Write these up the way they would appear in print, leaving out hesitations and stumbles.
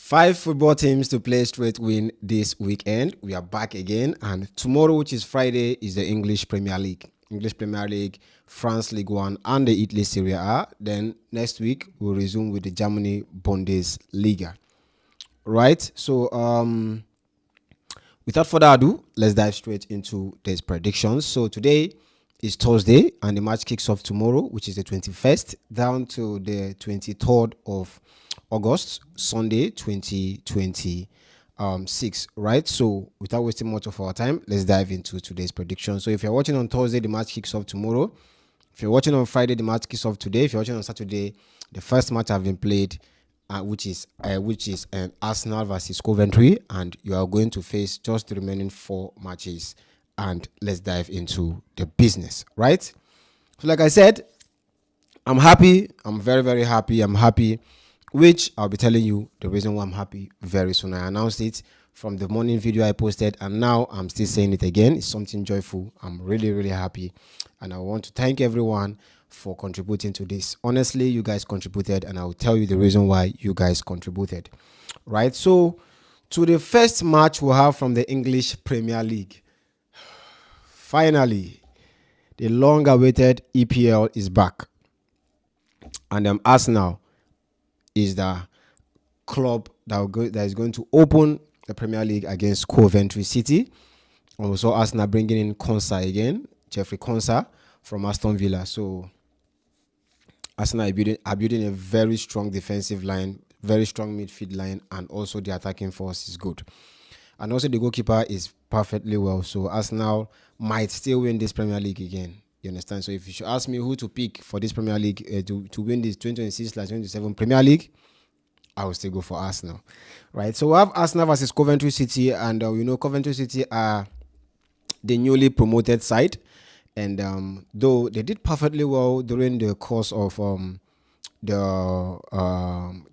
5 football teams to play straight win this weekend. We are back again, and tomorrow, which is Friday, is the English Premier League. English Premier League, France League One, and the Italy Serie A. Then next week we'll resume with the Germany Bundesliga. Right. So without further ado, let's dive straight into these predictions. So today is Thursday, and the match kicks off tomorrow, which is the 21st, down to the 23rd of August, Sunday 2026, right? So without wasting much of our time, let's dive into today's prediction. So if you're watching on Thursday, the match kicks off tomorrow. If you're watching on Friday, the match kicks off today. If you're watching on Saturday, the first match have been played, which is Arsenal versus Coventry, and you are going to face just the remaining 4 matches. And let's dive into the business, right? So like I said, I'm happy. I'm very, very happy. I'm happy, which I'll be telling you the reason why I'm happy very soon. I announced it from the morning video I posted, and now I'm still saying it again. It's something joyful. I'm really, really happy, and I want to thank everyone for contributing to this. Honestly, you guys contributed, and I'll tell you the reason why you guys contributed, right? So to the first match we have from the English Premier League. Finally, the long-awaited EPL is back, and Arsenal is the club that is going to open the Premier League against Coventry City. And we saw Arsenal bringing in Konsa again, Jeffrey Konsa from Aston Villa. So Arsenal are building a very strong defensive line, very strong midfield line, and also the attacking force is good. And also the goalkeeper is perfectly well. So Arsenal might still win this Premier League again. You understand? So if you should ask me who to pick for this Premier League to win this 2026/27 Premier League, I will still go for Arsenal. Right? So we have Arsenal versus Coventry City, and Coventry City are the newly promoted side. And though they did perfectly well during the course of the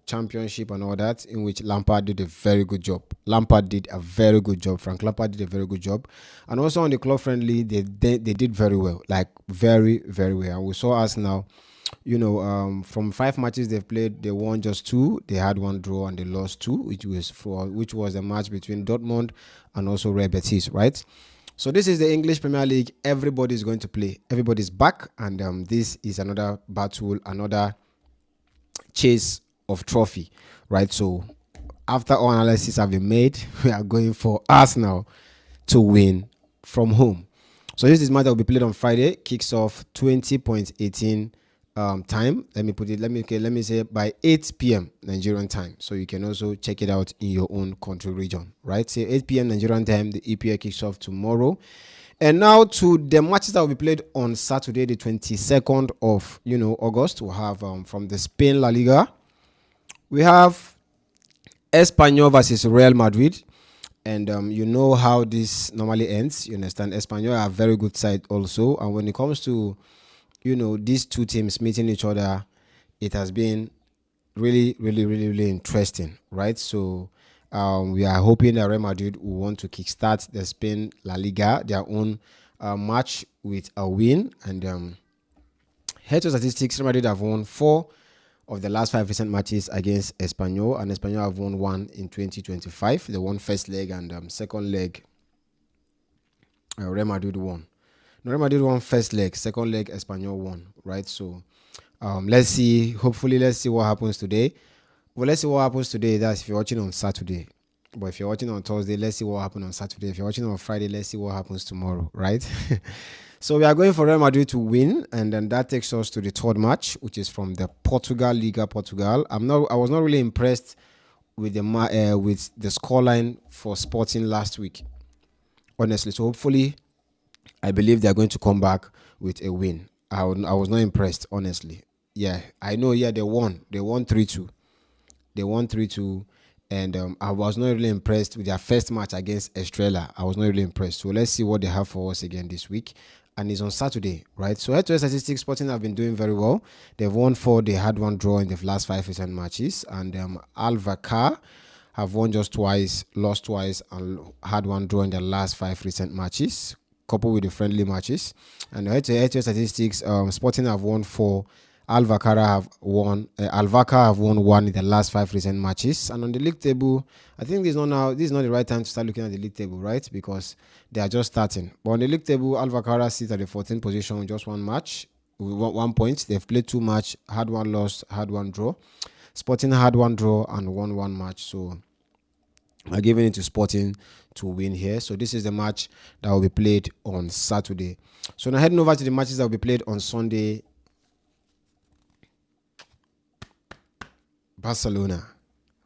championship and all that, in which Lampard did a very good job. Frank Lampard did a very good job. And also on the club friendly, they did very well, like very, very well. And we saw us now, from 5 matches they've played, they won just 2. They had 1 draw and they lost 2, which was a match between Dortmund and also Real Betis, right? So this is the English Premier League. Everybody's going to play. Everybody's back, and this is another battle, another chase of trophy, right? So after all analysis have been made, we are going for Arsenal to win from home. So this match that will be played on Friday, kicks off 20.18 time. Let me say by 8 p.m. Nigerian time. So you can also check it out in your own country region, right? Say 8 p.m. Nigerian time, the EPL kicks off tomorrow. And now to the matches that will be played on Saturday, the 22nd of August. We'll have from the Spain La Liga, we have Espanyol versus Real Madrid. And you know how this normally ends. You understand? Espanyol are a very good side also. And when it comes to these two teams meeting each other, it has been really, really, really, really interesting, right? So we are hoping that Real Madrid will want to kickstart the Spain La Liga, their own match, with a win. And head to statistics, Real Madrid have won 4 of the last 5 recent matches against Espanyol, and Espanyol have won 1 in 2025. They won first leg, and second leg, Real Madrid won. No, Real Madrid won first leg, second leg, Espanyol won, right? So let's see. Hopefully, let's see what happens today. Well, let's see what happens today. That's if you're watching on Saturday. But if you're watching on Thursday, let's see what happens on Saturday. If you're watching on Friday, let's see what happens tomorrow, right? So we are going for Real Madrid to win, and then that takes us to the 3rd match, which is from the Portugal Liga Portugal. I was not really impressed with the scoreline for Sporting last week, honestly. So hopefully, I believe they are going to come back with a win. I was not impressed, honestly. Yeah, I know. Yeah, they won 3-2. They won 3-2, and I was not really impressed with their first match against Estrella. I was not really impressed. So let's see what they have for us again this week. And it's on Saturday, right? So head-to-head statistics, Sporting have been doing very well. They've won 4. They had 1 draw in the last 5 recent matches. And Alverca have won just twice, lost twice, and had 1 draw in the last 5 recent matches, coupled with the friendly matches. And head-to-head statistics, Sporting have won 4 Alverca have won one in the last 5 recent matches. And on the league table, I think this is not the right time to start looking at the league table, right? Because they are just starting. But on the league table, Alverca sits at the 14th position with just one match, with 1 point. They've played 2 matches, had 1 loss, had 1 draw. Sporting had 1 draw and won 1 match. So I'm giving it to Sporting to win here. So this is the match that will be played on Saturday. So now heading over to the matches that will be played on Sunday. Barcelona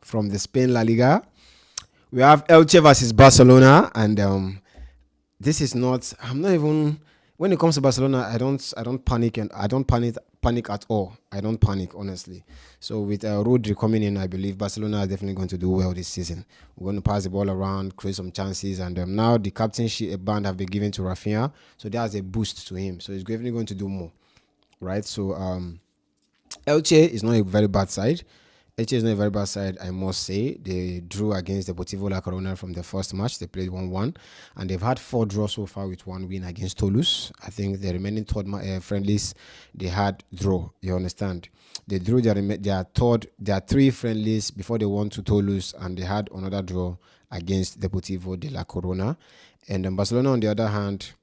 from the Spain La Liga. We have Elche versus Barcelona, and this is not. I'm not even. When it comes to Barcelona, I don't panic, and I don't panic at all. I don't panic, honestly. So with Rodri coming in, I believe Barcelona are definitely going to do well this season. We're going to pass the ball around, create some chances, and now the captainship band have been given to Rafinha, so there's a boost to him. So he's definitely going to do more, right? So Elche is not a very bad side. Elche is not a very bad side, I must say. They drew against the Deportivo La Corona from the first match. They played 1-1, and they've had 4 draws so far with 1 win against Toulouse. I think the remaining third friendlies, they had draw. You understand? They drew their 3 friendlies before they won to Toulouse, and they had another draw against Deportivo de la Corona. And Barcelona, on the other hand,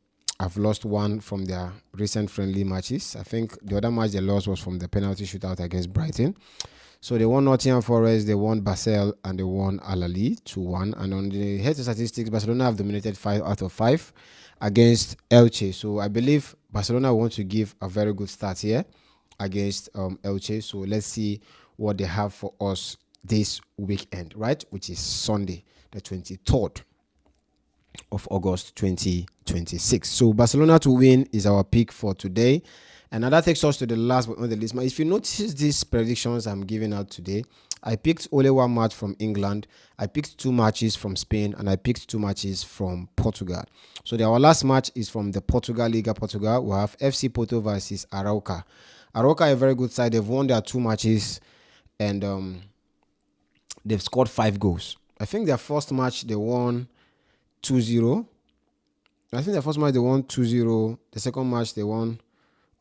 have lost 1 from their recent friendly matches. I think the other match they lost was from the penalty shootout against Brighton. So they won Nottingham Forest, they won Basel, and they won Al-Ahly 2-1. And on the head-to statistics, Barcelona have dominated 5 out of 5 against Elche. So I believe Barcelona want to give a very good start here against Elche. So let's see what they have for us this weekend, right? Which is Sunday, the 23rd of August 2026. So Barcelona to win is our pick for today. And now that takes us to the last but not the least. If you notice these predictions I'm giving out today, I picked only 1 match from England, I picked 2 matches from Spain, and I picked 2 matches from Portugal. So our last match is from the Portugal Liga Portugal. We have FC Porto versus Arouca. Arouca, a very good side. They've won their 2 matches, and they've scored 5 goals. I think their first match they won 2-0. I think their first match they won 2-0. The second match they won.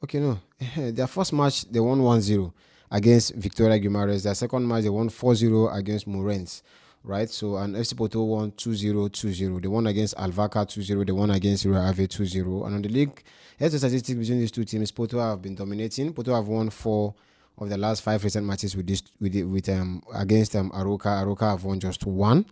Okay, no. Their first match, they won 1-0 against Victoria Guimaraes. Their second match, they won 4-0 against Morenz, right? So, and FC Porto won 2-0, 2-0. They won against Alverca 2-0. They won against Real Ave 2-0. And on the league, here's the statistics between these 2 teams. Porto have been dominating. Porto have won 4 of the last 5 recent matches against Arouca. Arouca have won just 1.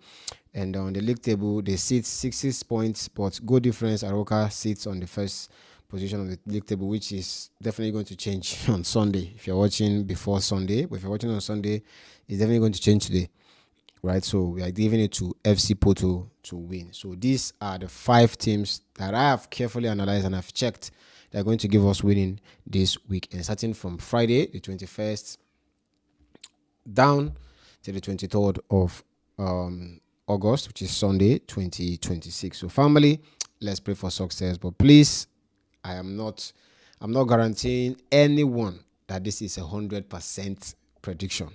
And on the league table, they sit 66 points, but goal difference, Arouca sits on the first position of the league table, which is definitely going to change on Sunday. If you're watching before Sunday, but if you're watching on Sunday, it's definitely going to change today, right? So we are giving it to FC Porto to win. So these are the 5 teams that I have carefully analyzed and I've checked that are going to give us winning this week, and starting from Friday the 21st down to the 23rd of August, which is Sunday 2026. So family, let's pray for success, but please, I'm not guaranteeing anyone that this is 100% prediction.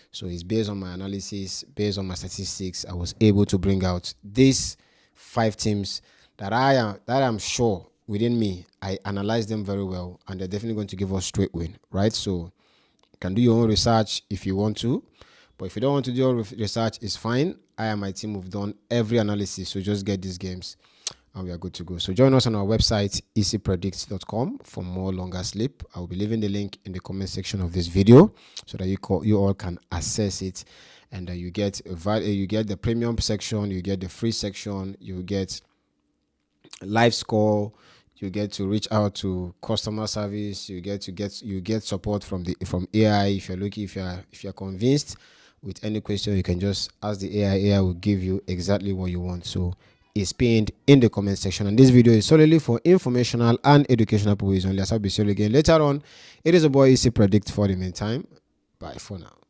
So it's based on my analysis, based on my statistics. I was able to bring out these 5 teams that I'm sure within me, I analyzed them very well, and they're definitely going to give us straight win, right? So you can do your own research if you want to, but if you don't want to do your research, it's fine. I and my team have done every analysis, so just get these games and we are good to go. So join us on our website, easypredict.com, for more longer sleep. I will be leaving the link in the comment section of this video so that you all can access it, and you get the premium section, you get the free section, you get live score, you get to reach out to customer service, you get support from AI. If you're convinced with any question, you can just ask the AI. AI will give you exactly what you want. So is pinned in the comment section, and this video is solely for informational and educational purposes only. As I'll be seeing you again later on. It is a boy Easy Predict. For the meantime, bye for now.